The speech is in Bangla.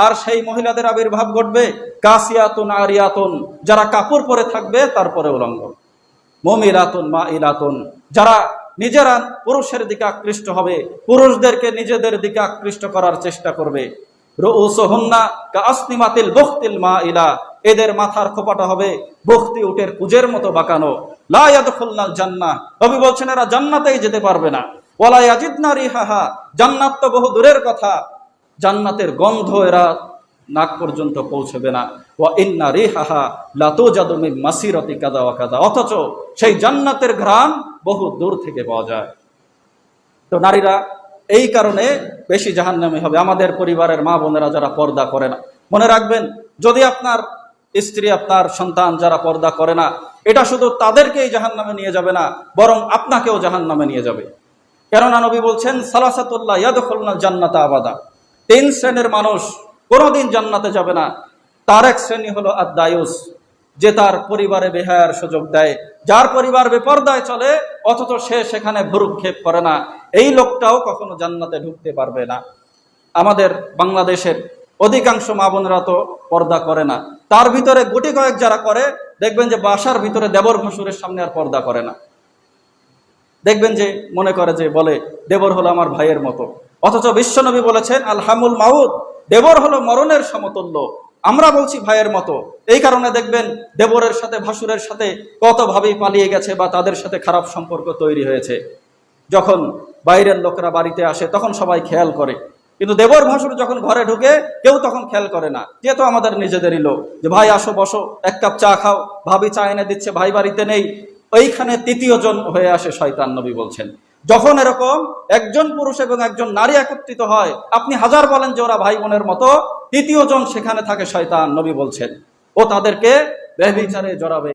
আর সেই মহিলাদের আবির্ভাব ঘটবে কাসিয়াতুন আরিয়াতুন, যারা কাপড় পরে থাকবে তারপরে উলঙ্গ, মুমিলাতুন মাইলাতুন, যারা নিজেরা পুরুষের দিকে আকৃষ্ট হবে, পুরুষদেরকে নিজেদের দিকে আকৃষ্ট করার চেষ্টা করবে। রুউসুহুন্না কাআসনিমাতিল বুখতিল মাইলা, এদের মাথার খোপাটা হবে বখতি উটের কুজের মতো বাঁকানো। লা ইয়াদখুলনাল জান্নাহ, নবী বলছেন এরা জান্নাতেই যেতে পারবে না। ওয়ালা ইয়াজিদনা রিহাহা, জান্নাত তো বহু দূরের কথা, জান্নাতের গন্ধ এরা নাক পর্যন্ত পৌঁছবে না। ওয়া ইন্না রিহাহা লা তুজাদু মিন মাসিরাতি কাযা ওয়া কাযা, অথচ সেই জান্নাতের ঘ্রাণ বহু দূর থেকে পাওয়া যায়। তো নারীরা এই কারণে বেশি জাহান্নামী হবে। আমাদের পরিবারের মা বোনেরা যারা পর্দা করে না, মনে রাখবেন, যদি আপনার স্ত্রী, আপনার সন্তান যারা পর্দা করে না, এটা শুধু তাদেরকেই জাহান্নামে নিয়ে যাবে না, বরং আপনাকেও জাহান্নামে নিয়ে যাবে। কেননা নবী বলছেন সালাসাতুল্লাহ ইয়াদখুলুনাল জান্নাতা আবাদা, 3 শ্রেণীর মানুষ কোনোদিন জান্নাতে যাবে না। তার এক শ্রেণী হলো আদ-দায়ুস, যে তার পরিবারে বেহায়ার সুযোগ দেয়, যার পরিবার বেপরদায় চলে অথচ সে সেখানে ভ্রুক্ষেপ করে না, এই লোকটাও কখনো জান্নাতে ঢুকতে পারবে না। আমাদের বাংলাদেশের অধিকাংশ মা বোনেরা তো পর্দা করে না, তার ভিতরে গুটি কয়েক যারা করে, দেখবেন যে বাসার ভিতরে দেবর ভাসুরের সামনে আর পর্দা করে না। দেখবেন যে মনে করে যে বলে দেবর হলো আমার ভাইয়ের মতো, অথচ বিশ্বনবী বলেছেন আল হামুল মাউত, দেবর হলো মরণের সমতুল্য, আমরা বলছি ভাইয়ের মতো। এই কারণে দেখবেন দেবরের সাথে ভাসুরের সাথে কতভাবেই পালিয়ে গেছে বা তাদের সাথে খারাপ সম্পর্ক তৈরি হয়েছে। যখন বাইরের লোকরা বাড়িতে আসে তখন সবাই খেয়াল করে, কিন্তু দেবর ভাসুর যখন ঘরে ঢুকে কেউ তখন খেয়াল করে না, যেহেতু আমাদের নিজেদেরই লোক, যে ভাই আসো বসো, 1 কাপ চা খাও, ভাবি চা এনে দিচ্ছে, ভাই বাড়িতে নেই, ওইখানে তৃতীয় জন হয়ে আসে শয়তান। নবী বলছেন যখন এরকম একজন পুরুষ এবং একজন নারী একত্রিত হয়, আপনি হাজার বলেন যে ওরা ভাই বোনের মতো, তৃতীয় জন সেখানে থাকে শয়তান। নবী বলছেন ও তাদেরকে ব্যভিচারে জড়াবে।